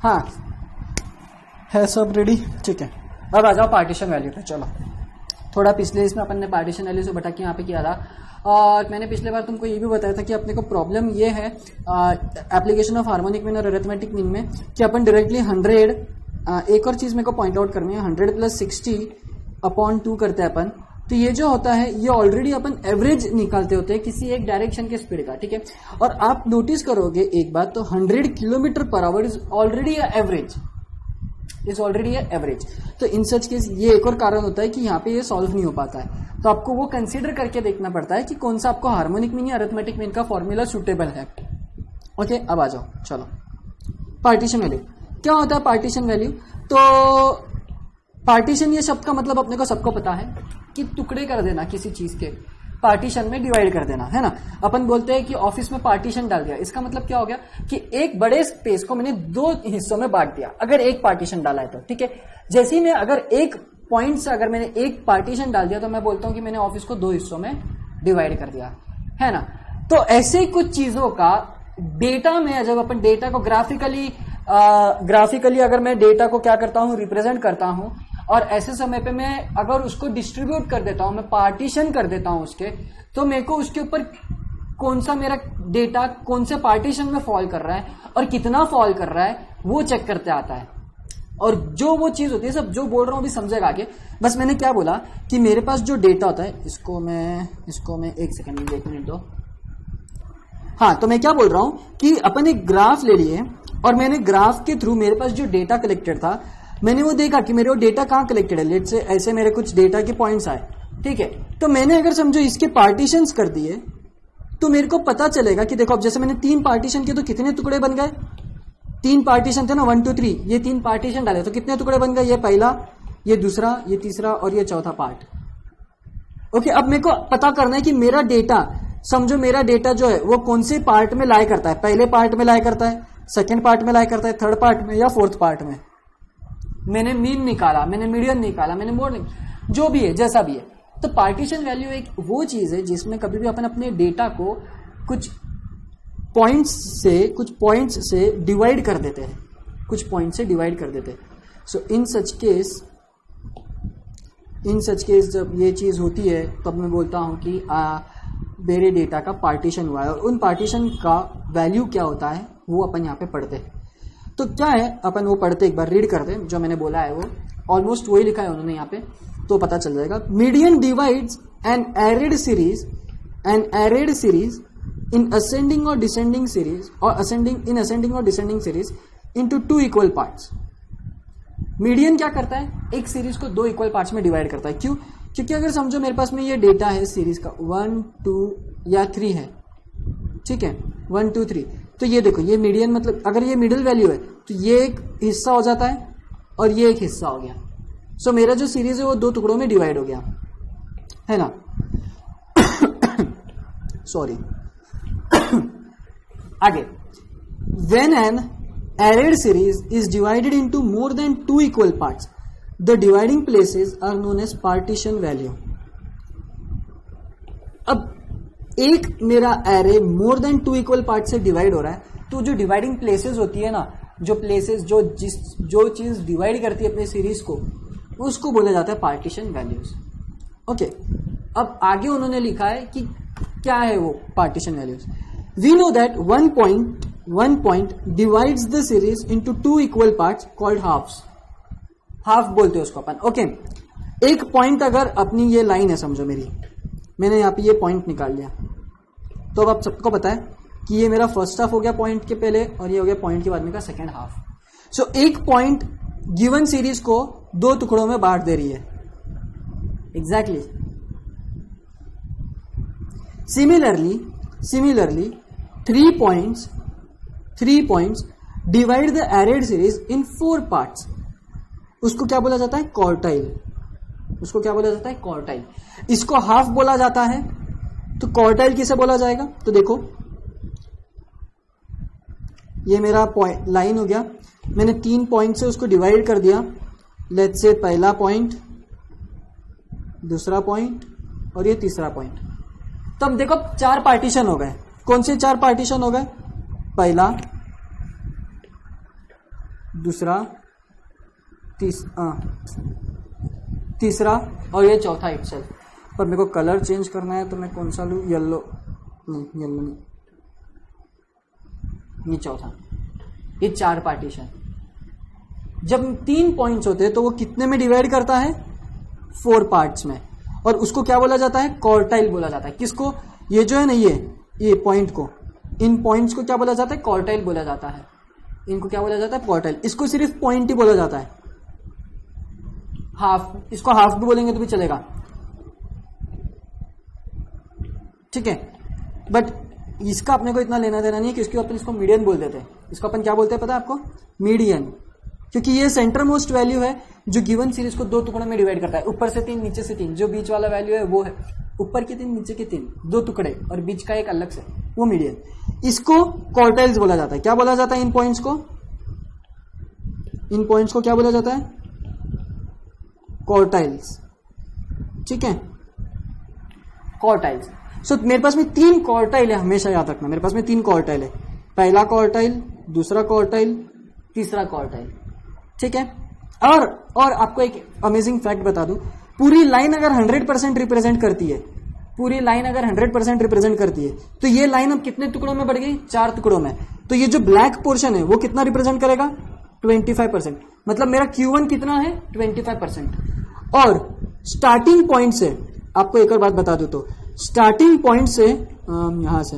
हाँ है सब रेडी, ठीक है। अब आ जाओ पार्टीशन वैल्यू पे। चलो थोड़ा पिछले इसमें अपन ने पार्टीशन वैल्यू से बटा के यहाँ पे किया था, और मैंने पिछले बार तुमको ये भी बताया था कि अपने को प्रॉब्लम ये है एप्लीकेशन ऑफ हार्मोनिक मीन और अरिथमेटिक मीन में कि अपन डायरेक्टली 100 एक और चीज मेरे को पॉइंट आउट करनी है, 100 + 60/2 करते हैं अपन। तो ये जो होता है ये ऑलरेडी अपन एवरेज निकालते होते हैं किसी एक डायरेक्शन के स्पीड का, ठीक है। और आप नोटिस करोगे एक बात, तो 100 km/h इज ऑलरेडी एवरेज, तो इन सच केस ये एक और कारण होता है कि यहाँ पे ये सॉल्व नहीं हो पाता है। तो आपको वो कंसीडर करके देखना पड़ता है कि कौन सा आपको हार्मोनिक मीन या अरिथमेटिक मीन का फॉर्मूला सुटेबल है। ओके, अब आ जाओ। चलो पार्टीशन वैल्यू क्या होता है। पार्टीशन वैल्यू, तो पार्टीशन ये शब्द का मतलब अपने को सबको पता है कि टुकड़े कर देना किसी चीज के, पार्टीशन में डिवाइड कर देना, है ना। अपन बोलते हैं कि ऑफिस में पार्टीशन डाल दिया, इसका मतलब क्या हो गया कि एक बड़े स्पेस को मैंने 2 हिस्सों में बांट दिया, अगर एक पार्टीशन डाला है तो, ठीक है। जैसे ही मैं अगर एक पॉइंट से अगर मैंने एक पार्टीशन डाल दिया तो मैं बोलता हूं कि मैंने ऑफिस को 2 हिस्सों में डिवाइड कर दिया, है ना। तो ऐसे कुछ चीजों का डेटा में, जब अपन डेटा को ग्राफिकली अगर मैं डेटा को क्या करता हूं, रिप्रेजेंट करता हूं, और ऐसे समय पे मैं अगर उसको डिस्ट्रीब्यूट कर देता हूं, मैं पार्टीशन कर देता हूं उसके, तो मेरे को उसके ऊपर कौन सा मेरा डेटा कौन से पार्टीशन में फॉल कर रहा है और कितना फॉल कर रहा है वो चेक करते आता है। और जो वो चीज होती है, सब जो बोल रहा हूं अभी समझेगा आगे। बस मैंने क्या बोला कि मेरे पास जो डेटा होता है, इसको मैं एक सेकंड में, 1 मिनट दो। हाँ, तो मैं क्या बोल रहा हूं कि अपन एक ग्राफ ले लिए और मैंने ग्राफ के थ्रू मेरे पास जो डेटा कलेक्टेड था, मैंने वो देखा कि मेरे वो डेटा कहाँ कलेक्टेड है। लेट से ऐसे मेरे कुछ डेटा के पॉइंट्स आए, ठीक है। तो मैंने अगर समझो इसके पार्टीशंस कर दिए तो मेरे को पता चलेगा कि देखो अब जैसे मैंने 3 पार्टीशन किए तो कितने टुकड़े बन गए, 3 पार्टीशन थे ना, 1 2 3, ये 3 पार्टीशन डाले तो कितने टुकड़े बन गए, ये पहला, ये दूसरा, ये तीसरा और ये चौथा पार्ट। ओके, अब मेरे को पता करना है कि मेरा डेटा, समझो मेरा डेटा जो है वो कौन से पार्ट में लाई करता है, पहले पार्ट में लाई करता है, सेकेंड पार्ट में लाई करता है, थर्ड पार्ट में या फोर्थ पार्ट में। मैंने मीन निकाला, मैंने मीडियन निकाला, मैंने मोड निकाला, जो भी है जैसा भी है। तो पार्टीशन वैल्यू एक वो चीज है जिसमें कभी भी अपन अपने डेटा को कुछ पॉइंट्स से डिवाइड कर देते हैं, सो इन सच केस जब ये चीज होती है तब मैं बोलता हूं कि मेरे डेटा का पार्टीशन हुआ है, और उन पार्टीशन का वैल्यू क्या होता है वो अपन यहाँ पे पढ़ते हैं। तो क्या है, अपन वो पढ़ते एक बार रीड करते, जो मैंने बोला है वो ऑलमोस्ट वही लिखा है उन्होंने यहाँ पे, तो पता चल जाएगा। Median divides an arrayed series in ascending or descending series or ascending or descending series into 2 equal parts. Median क्या करता है, एक सीरीज को 2 इक्वल पार्ट्स में डिवाइड करता है। क्यों? क्योंकि अगर समझो मेरे पास में ये डेटा है सीरीज का 1 2 या 3 है, ठीक है, 1 2 3, तो ये देखो ये मीडियन, मतलब अगर ये मिडिल वैल्यू है तो ये एक हिस्सा हो जाता है और ये एक हिस्सा हो गया। सो मेरा जो सीरीज है वो 2 टुकड़ों में डिवाइड हो गया, है ना। सॉरी। आगे, when an arrayed series is divided into more than 2 equal parts, the dividing places are known as partition value. अब एक मेरा array more than 2 equal part से डिवाइड हो रहा है, तो जो डिवाइडिंग प्लेसेस होती है ना, जो प्लेसेस जो चीज डिवाइड करती है अपने सीरीज को, उसको बोला जाता है पार्टीशन वैल्यूज। ओके, अब आगे उन्होंने लिखा है कि क्या है वो partition values. We know that one point divides the series into 2 equal parts called halves. Half बोलते हैं उसको अपन। ओके, एक पॉइंट अगर अपनी ये लाइन है, समझो मेरी, मैंने यहाँ पे ये पॉइंट निकाल लिया, तो अब आप सबको पता है कि ये मेरा फर्स्ट हाफ हो गया पॉइंट के पहले, और ये हो गया पॉइंट के बाद में का सेकेंड हाफ। सो एक पॉइंट गिवन सीरीज को 2 टुकड़ों में बांट दे रही है, exactly. Similarly 3 points divide the arrayed series in 4 parts. उसको क्या बोला जाता है, क्वार्टाइल। इसको हाफ बोला जाता है, तो क्वार्टाइल किसे बोला जाएगा, तो देखो ये मेरा लाइन हो गया, मैंने 3 पॉइंट से उसको डिवाइड कर दिया। लेट्स से पहला पॉइंट, दूसरा पॉइंट और ये तीसरा पॉइंट। तो अब देखो 4 पार्टीशन हो गए। कौन से 4 पार्टीशन हो गए, पहला, दूसरा, तीसरा और ये चौथा एक्सेल। पर मेरे को कलर चेंज करना है तो मैं कौन सा लूँ? येलो नहीं, येलो नहीं, ये चौथा। ये 4 पार्टीशन। जब 3 पॉइंट्स होते हैं तो वो कितने में डिवाइड करता है? 4 पार्ट्स में। और उसको क्या बोला जाता है? क्वार्टाइल बोला जाता है। किसको? ये जो है ना, ये पॉइंट को, इन पॉइंट्स को क्या बोला जाता है? क्वार्टाइल बोला जाता है। इनको क्या बोला जाता है? क्वार्टाइल। इसको सिर्फ पॉइंट ही बोला जाता है। हाफ, इसको हाफ भी बोलेंगे तो भी चलेगा, ठीक है। बट इसका अपने को इतना लेना देना नहीं है कि इसको अपन इसको मीडियन बोल देते हैं। इसको अपन क्या बोलते हैं पता है आपको? मीडियन। क्योंकि ये सेंटर मोस्ट वैल्यू है जो गिवन सीरीज को 2 टुकड़ों में डिवाइड करता है। ऊपर से 3, नीचे से 3। जो बीच वाला वैल्यू है वो है ऊपर के 3, नीचे के 3, 2 टुकड़े और बीच का एक अलग से, वो मीडियन। इसको क्वार्टाइल्स बोला जाता है। क्या बोला जाता है इन पॉइंट्स को? इन पॉइंट्स को क्या बोला जाता है? क्वार्टाइल्स, ठीक है, क्वार्टाइल्स। सो मेरे पास में 3 क्वार्टाइल है, हमेशा याद रखना। मेरे पास में 3 क्वार्टाइल है। पहला क्वार्टाइल, दूसरा क्वार्टाइल, तीसरा क्वार्टाइल, ठीक है। और आपको एक अमेजिंग फैक्ट बता दूं, पूरी लाइन अगर 100% रिप्रेजेंट करती है, पूरी लाइन अगर 100% रिप्रेजेंट करती है, तो ये लाइन अब कितने टुकड़ों में बढ़ गई? 4 टुकड़ों में। तो ये जो ब्लैक पोर्शन है वो कितना रिप्रेजेंट करेगा? 25%। मतलब मेरा Q1 कितना है? 25%। और स्टार्टिंग पॉइंट से, आपको एक और बात बता दूं तो, स्टार्टिंग पॉइंट से यहां से,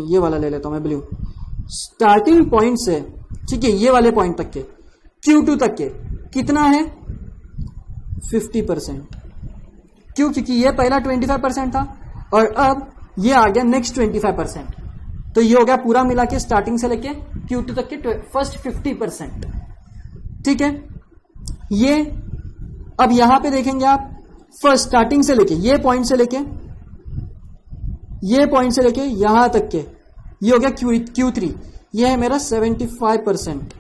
ये वाला ले लेता हूं मैं, ब्लू। स्टार्टिंग पॉइंट से, ठीक है, ये वाले पॉइंट तक के, Q2 तक के कितना है? 50%। क्यों? क्योंकि ये पहला 25% था और अब ये आ गया नेक्स्ट 25%। तो ये हो गया पूरा मिला के स्टार्टिंग से लेके Q2 तक के फर्स्ट 50%, ठीक है। ये अब यहां पे देखेंगे आप, फर्स्ट स्टार्टिंग से लेके ये पॉइंट से लेके यहां तक के, ये हो गया Q3। ये है मेरा 75%,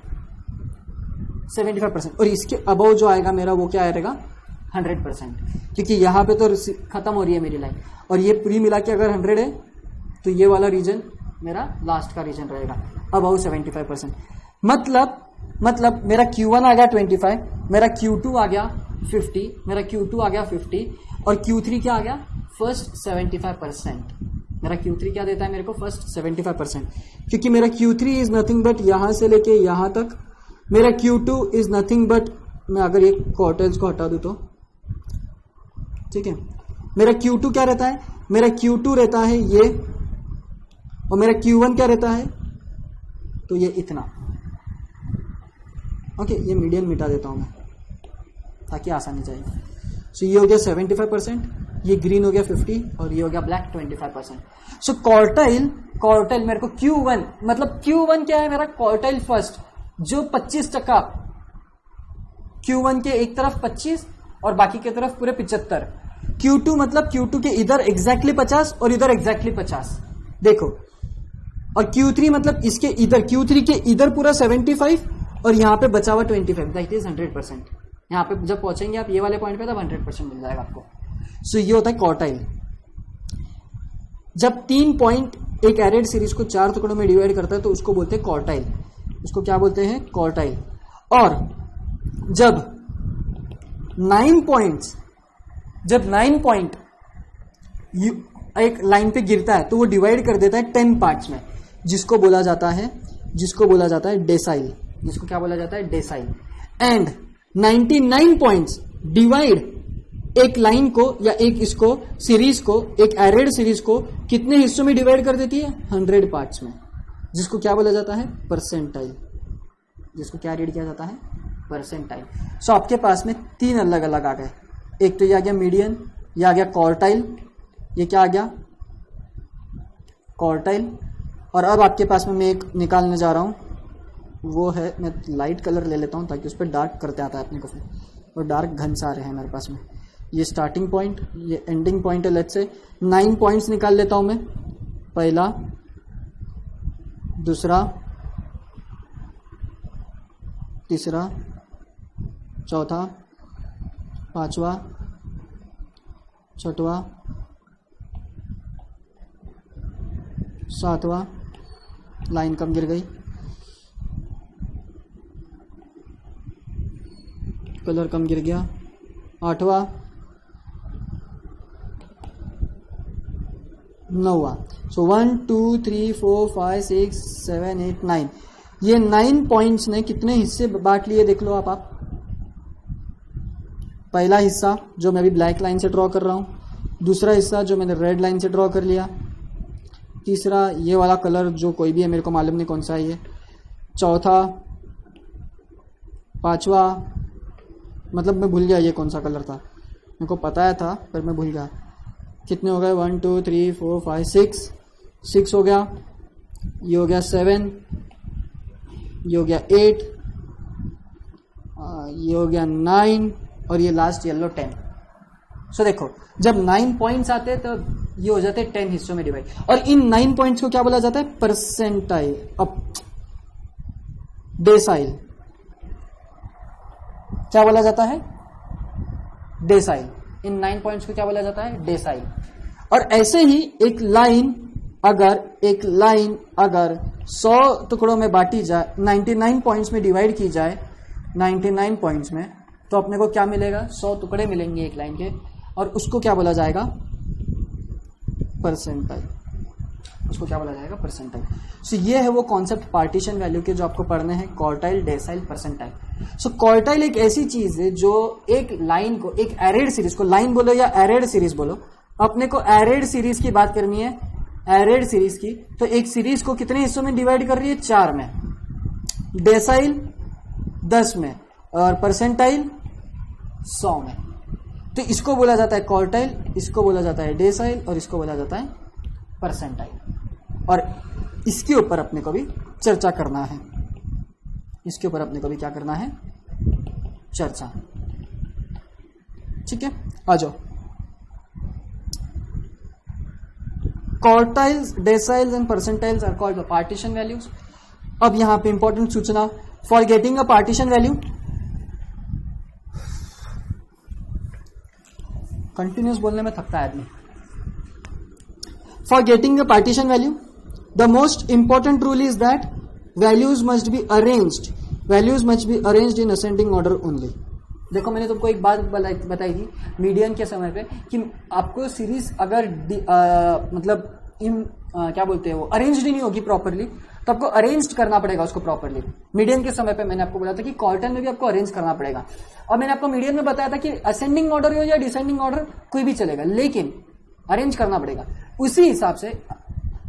75%। और इसके अबव जो आएगा मेरा वो क्या आएगा? 100%। क्योंकि यहां पे तो खत्म हो रही है मेरी लाइन, और ये पूरी मिला के अगर 100 है तो ये वाला रीजन मेरा लास्ट का रीजन रहेगा, अबव 75%। मतलब मेरा Q1 आ गया 25, मेरा Q2 आ गया 50, मेरा Q2 आ गया 50, और Q3 क्या आ गया? फर्स्ट 75%। मेरा Q3 क्या देता है मेरे को? फर्स्ट 75%। क्योंकि मेरा Q3 इज नथिंग बट यहां से लेके यहां तक, मेरा Q2 इज नथिंग बट, मैं अगर एक क्वार्टर्स को हटा दूं तो, ठीक है, मेरा Q2 क्या रहता है? मेरा Q2 रहता है ये, और मेरा Q1 क्या रहता है? तो ये इतना। ओके, ये मीडियन मिटा देता हूं मैं ताकि आसानी चाहिए। सो ये हो गया 75%, ये ग्रीन हो गया 50, और ये हो गया ब्लैक 25%। सो क्वार्टाइल मेरे को Q1, मतलब Q1 क्या है मेरा? क्वार्टाइल फर्स्ट, जो 25%, Q1 के एक तरफ 25 और बाकी की तरफ पूरे 75। Q2 मतलब Q2 के इधर एग्जैक्टली 50 और इधर एग्जैक्टली 50, देखो। और Q3 मतलब इसके इधर, Q3 के इधर पूरा 75 और यहां पे बचा हुआ 25, दैट इज 100%। यहां पे जब पहुंचेंगे आप ये वाले पॉइंट पे तब 100% मिल जाएगा आपको। सो ये होता है क्वार्टाइल। जब 3 पॉइंट एक एरेड सीरीज को 4 टुकड़ों में डिवाइड करता है तो उसको बोलते हैं क्वार्टाइल। उसको क्या बोलते हैं? क्वार्टाइल। और जब 9 पॉइंट एक लाइन पे गिरता है तो वो डिवाइड कर देता है 10 पार्ट्स में, जिसको बोला जाता है डेसाइल। जिसको क्या बोला जाता है? डेसाइल। एंड 99 पॉइंट्स डिवाइड एक लाइन को या एक इसको सीरीज को, एक एरेड सीरीज को कितने हिस्सों में डिवाइड कर देती है? 100 पार्ट्स में, जिसको क्या बोला जाता है? परसेंटाइल। जिसको क्या रीड किया जाता है? परसेंटाइल। सो आपके पास में 3 अलग अलग आ गए। एक तो ये आ गया मीडियन, ये आ गया क्वार्टाइल, ये क्या आ गया? क्वार्टाइल। और अब आपके पास में मैं एक निकालने जा रहा हूं, वो है, मैं लाइट कलर ले लेता हूं ताकि उस पर डार्क करते आता है अपने को, और डार्क घन सा रहे हैं मेरे पास में। ये स्टार्टिंग पॉइंट, ये एंडिंग पॉइंट है। लेट्स से 9 पॉइंट्स निकाल लेता हूं मैं। पहला, दूसरा, तीसरा, चौथा, पांचवा, छठवां, सातवां, लाइन कम गिर गई, कलर कम गिर गया, 8वां, 9वां। सो 1 2 3 4 5 6 7 8 9, ये 9 पॉइंट्स ने कितने हिस्से बांट लिए देख लो आप। पहला हिस्सा जो मैं अभी ब्लैक लाइन से ड्रॉ कर रहा हूँ, दूसरा हिस्सा जो मैंने रेड लाइन से ड्रॉ कर लिया, तीसरा ये वाला कलर जो कोई भी है, मेरे को मालूम नहीं कौन सा है ये, चौथा, 5वां, मतलब मैं भूल गया ये कौन सा कलर था, मेरे को पता था पर मैं भूल गया। कितने हो गए, 1 2 3 4 5 6 हो गया, ये हो गया 7, ये हो गया 8, ये हो गया 9 और ये लास्ट येलो 10। सो देखो जब 9 पॉइंट्स आते हैं तो ये हो जाते हैं 10 हिस्सों में डिवाइड, और इन 9 पॉइंट्स को क्या बोला जाता है, परसेंटाइल, अब डेसाइल, क्या बोला जाता है, डेसाइल। इन 9 पॉइंट्स को क्या बोला जाता है, डेसाइल। और ऐसे ही एक लाइन अगर 100 टुकड़ों में बांटी जाए, 99 पॉइंट्स में डिवाइड की जाए, 99 पॉइंट्स में, तो अपने को क्या मिलेगा, 100 टुकड़े मिलेंगे एक लाइन के, और उसको क्या बोला जाएगा, परसेंटाइल। उसको क्या बोला जाएगा, परसेंटाइल। सो ये है वो कॉन्सेप्ट पार्टीशन वैल्यू के जो आपको पढ़ने हैं, क्वार्टाइल, डेसाइल, परसेंटाइल। सो क्वार्टाइल एक ऐसी चीज है जो एक लाइन को, एक एरेड सीरीज को, लाइन बोलो या एरेड सीरीज बोलो, अपने को एरेड सीरीज की बात करनी है, एरेड सीरीज की, तो एक सीरीज को कितने हिस्सों में डिवाइड कर रही है, 4 में, डेसाइल 10 में, और परसेंटाइल 100 में। तो इसको बोला जाता है क्वार्टाइल, इसको बोला जाता है डेसाइल, और इसको बोला जाता है परसेंटाइल। और इसके ऊपर अपने को भी चर्चा करना है, इसके ऊपर अपने को भी क्या करना है, चर्चा। ठीक है, आ जाओ। Quartiles, deciles and percentiles are called the partition values. अब यहां पे इंपॉर्टेंट सूचना, for getting a partition value, continuous बोलने में थकता है आदमी। For getting a partition value, the most important rule is that values must be arranged in ascending order only. देखो मैंने तुमको एक बात बताई थी मीडियन के समय पे कि आपको सीरीज अगर मतलब क्या बोलते हैं वो अरेंज्ड नहीं होगी प्रॉपरली, तो आपको अरेंज करना पड़ेगा उसको प्रॉपरली। मीडियन के समय पे मैंने आपको बोला था कि क्वार्टन में भी आपको अरेंज करना पड़ेगा, और मैंने आपको मीडियन में बताया था कि असेंडिंग ऑर्डर हो या डिसेंडिंग ऑर्डर कोई भी चलेगा, लेकिन अरेंज करना पड़ेगा। उसी हिसाब से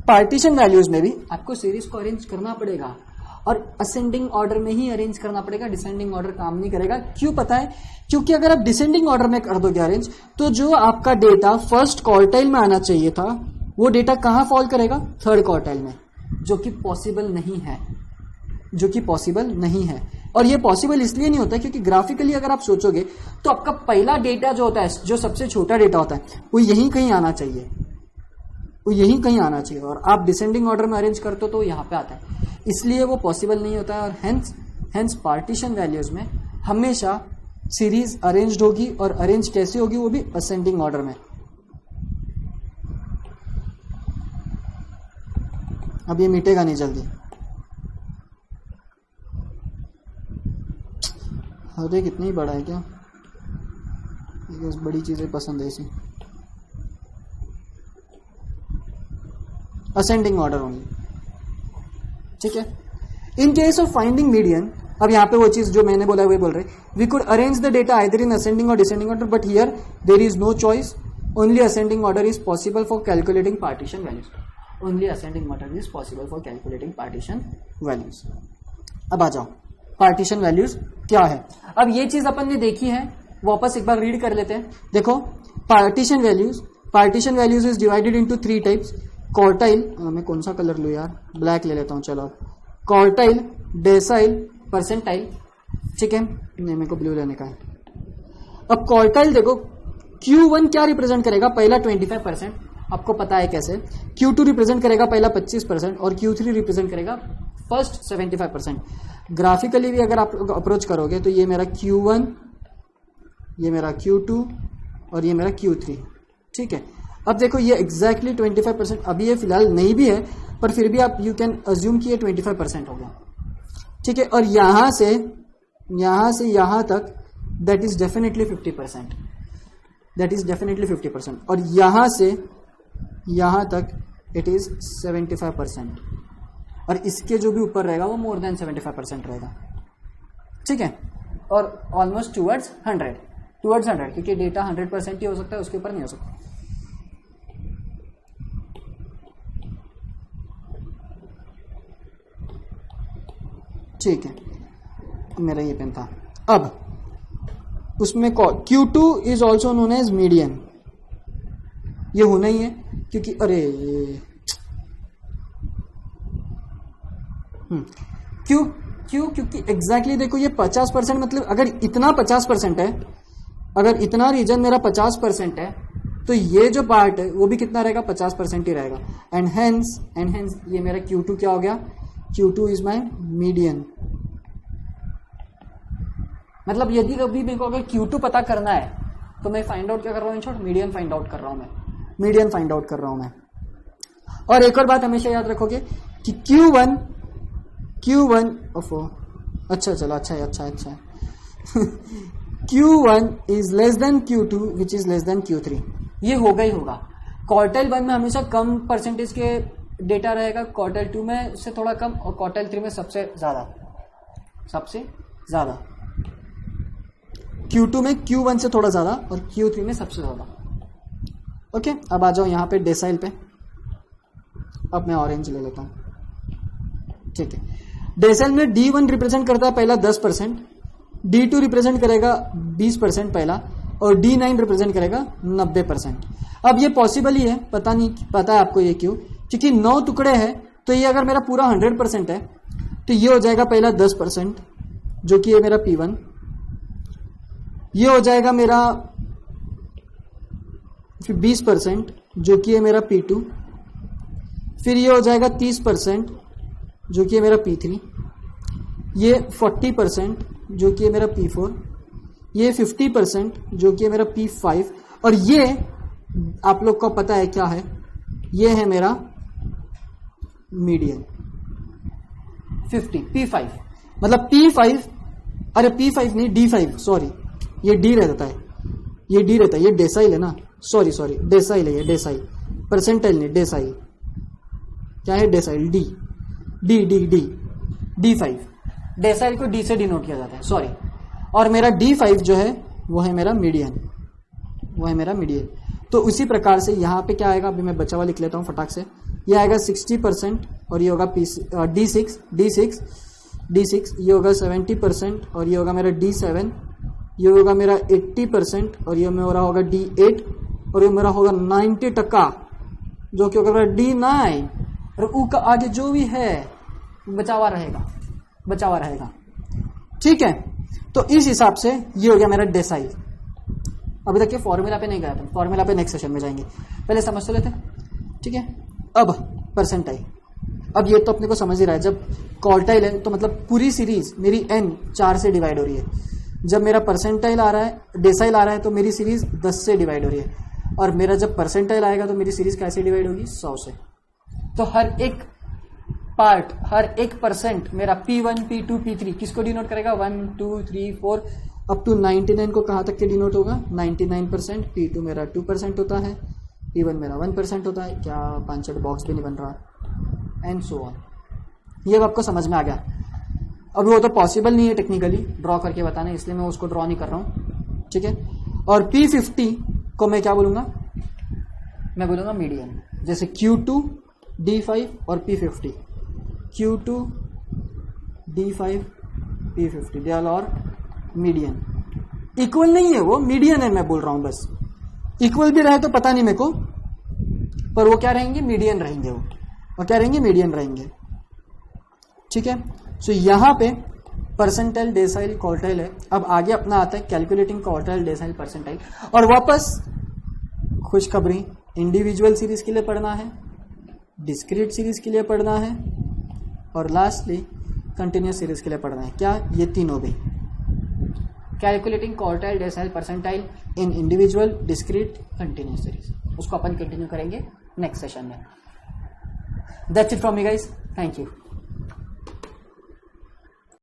पार्टीशन वैल्यूज में भी आपको सीरीज को अरेंज करना पड़ेगा, और असेंडिंग ऑर्डर में ही अरेंज करना पड़ेगा, डिसेंडिंग ऑर्डर काम नहीं करेगा। क्यों पता है? क्योंकि अगर आप डिसेंडिंग ऑर्डर में कर दोगे अरेंज, तो जो आपका डेटा फर्स्ट क्वार्टाइल में आना चाहिए था वो डेटा कहां फॉल करेगा? थर्ड क्वार्टाइल में, जो कि पॉसिबल नहीं है। और ये पॉसिबल इसलिए नहीं होता क्योंकि ग्राफिकली अगर आप सोचोगे तो आपका पहला डेटा जो होता है, जो सबसे छोटा डेटा होता है, वो यहीं कहीं आना चाहिए, और आप डिसेंडिंग ऑर्डर में अरेंज करते हो तो यहां पे आता है, इसलिए वो पॉसिबल नहीं होता है। और हेंस पार्टीशन वैल्यूज में हमेशा सीरीज अरेंज्ड होगी, और अरेंज कैसे होगी? वो भी असेंडिंग ऑर्डर में। अब ये मिटेगा नहीं जल्दी। अरे कितनी बड़ा है क्या? बड़ी चीजें पसंद है इसी। असेंडिंग ऑर्डर ओनली, ठीक है। In case of finding median, अब यहां पे वो चीज जो मैंने बोला वही बोल रहे, we could arrange the data either in ascending or descending order, but here there is no choice, only ascending order is possible for calculating partition values. Only ascending order is possible for calculating partition values. अब आ जाओ, partition values क्या है? अब ये चीज अपन ने देखी है, वापस एक बार रीड कर लेते हैं। देखो, partition values is divided into 3 types. Quartile, मैं कौन सा कलर लूं यार, ब्लैक ले लेता हूं, चलो। क्वार्टाइल, डेसाइल, परसेंटाइल, ठीक है, नहीं मेरे को ब्लू लेने का है। अब क्वार्टाइल देखो, Q1 क्या रिप्रेजेंट करेगा? पहला 25%, आपको पता है कैसे। Q2 रिप्रेजेंट करेगा पहला 25%, और Q3 रिप्रेजेंट करेगा फर्स्ट 75%। ग्राफिकली भी अगर आप अप्रोच करोगे तो ये मेरा Q1, ये मेरा Q2 और ये मेरा Q3, ठीक है। अब देखो ये एग्जैक्टली 25%, अभी ये फिलहाल नहीं भी है, पर फिर भी आप यू कैन अज्यूम कि ये 25% हो गया, ठीक है। और यहां से यहां तक that is definitely 50%, that is definitely 50%, और यहां से यहां तक इट इज 75%, और इसके जो भी ऊपर रहेगा वो मोर देन 75% रहेगा, ठीक है, और ऑलमोस्ट टूवर्ड्स 100, क्योंकि डेटा 100% ही हो सकता है, उसके ऊपर नहीं हो सकता। ठीक है, मेरा ये पेन था। अब उसमें Q2 is also known as median, ये होना ही है क्योंकि अरे क्यों क्योंकि एग्जैक्टली देखो ये 50%, मतलब अगर इतना 50% है, अगर इतना रीजन मेरा 50% है, तो ये जो पार्ट है वो भी कितना रहेगा, 50% ही रहेगा, एंड हेंस ये मेरा Q2 क्या हो गया, Q2 इज माई मीडियन। मतलब यदि कभी मेरे को अगर Q2 पता करना है तो मैं फाइंड आउट क्या कर रहा हूँ, in short median find out कर रहा हूँ मैं। और एक और बात हमेशा याद रखोगे कि Q1 अच्छा चलो, अच्छा है Q1 is less than Q2 which is less than Q3, ये होगा ही होगा। क्वार्टाइल 1 में हमेशा कम परसेंटेज के डेटा रहेगा, क्वार्टाइल 2 में उससे थोड़ा कम, और क्वार्टाइल 3 में सबसे ज्यादा। Q2 में Q1 से थोड़ा ज्यादा और Q3 में सबसे ज्यादा। ओके, अब आ जाओ यहाँ पे डेसाइल पे। अब मैं ऑरेंज ले लेता हूँ, ठीक है। डेसाइल में D1 रिप्रेजेंट करता है पहला 10%, D2 रिप्रेजेंट करेगा 20% पहला, और D9 रिप्रेजेंट करेगा 90%। अब ये पॉसिबल ही है, पता है आपको ये क्यों, क्योंकि 9 टुकड़े हैं, तो ये अगर मेरा पूरा 100% है तो ये हो जाएगा पहला 10%, जो कि है मेरा P1, ये हो जाएगा मेरा 20%, जो कि है मेरा P2, फिर ये हो जाएगा 30%, जो कि है मेरा P3, ये 40%, जो कि है मेरा P4, ये 50%, जो कि है मेरा P5, और ये आप लोग को पता है क्या है, ये है मेरा मीडियन 50 P5, मतलब P5, अरे P5 नहीं D5, सॉरी, ये D रहता है, ये डेसाइल है ना, सॉरी डेसाइल है, ये डेसाइल, परसेंटाइल नहीं, डेसाइल क्या है, डेसाइल D5, डेसाइल को D से डिनोट किया जाता है, सॉरी। और मेरा D5 जो है वो है मेरा मीडियन, तो उसी प्रकार से यहाँ पे क्या आएगा, अभी मैं बचा हुआ लिख लेता हूँ फटाक से, ये आएगा 60%, और ये होगा D6, ये होगा 70%, और ये होगा मेरा D7, ये होगा मेरा 80%, और ये मेरा होगा D8, और ये मेरा होगा 90%, जो कि होगा मेरा D9, और ऊ का आगे जो भी है बचा हुआ रहेगा, ठीक है। तो इस हिसाब से ये हो गया मेरा डेसाइल। अभी तक के फॉर्मूला पे नहीं गया था, फॉर्मूला पे नेक्स्ट सेशन में जाएंगे, पहले समझ तो लेते हैं, ठीक है। अब परसेंटाइल, अब ये तो अपने को समझ ही रहा है, जब क्वार्टाइल है तो मतलब पूरी सीरीज मेरी n 4 से डिवाइड हो रही है, जब मेरा परसेंटाइल आ रहा है, डेसाइल आ रहा है, तो मेरी सीरीज 10 से डिवाइड हो रही है, और मेरा जब परसेंटाइल आएगा तो मेरी सीरीज कैसे डिवाइड होगी, 100 से। तो हर एक पार्ट, हर एक परसेंट मेरा P1, P2, P3 किसको डिनोट करेगा, 1, 2, 3, 4 अप टू 99 को कहाँ तक के डिनोट होगा, 99%, P2 मेरा 2% होता है, P1 मेरा 1% होता है, क्या 5 बॉक्स भी नहीं बन रहा, एंड सो ऑन। ये आपको समझ में आ गया। अभी वो तो पॉसिबल नहीं है टेक्निकली ड्रॉ करके बताना, इसलिए मैं उसको ड्रॉ नहीं कर रहा हूँ, ठीक है। और P50 को मैं क्या बोलूँगा, मैं बोलूँगा मीडियन, जैसे Q2, D5 और P50, Q2, D5, P50 they are और मीडियन। इक्वल नहीं है वो, मीडियन है मैं बोल रहा हूँ बस। इक्वल भी रहे तो पता नहीं मेरे को, पर वो क्या रहेंगे, मीडियन रहेंगे, वो क्या रहेंगे, मीडियन रहेंगे, ठीक है। सो यहाँ पे परसेंटाइल, डेसाइल, क्वार्टाइल है। अब आगे अपना आता है कैलकुलेटिंग क्वार्टाइल, डेसाइल, परसेंटाइल, और वापस खुशखबरी, इंडिविजुअल सीरीज के लिए पढ़ना है, डिस्क्रीट सीरीज के लिए पढ़ना है, और लास्टली कंटिन्यूस सीरीज के लिए पढ़ना है। क्या, ये तीनों भी, कैलकुलेटिंग क्वार्टाइल, डेसाइल, परसेंटाइल इन इंडिविजुअल, डिस्क्रीट, कंटिन्यूस सीरीज, उसको अपन कंटिन्यू करेंगे नेक्स्ट सेशन में। That's it from me guys, thank you.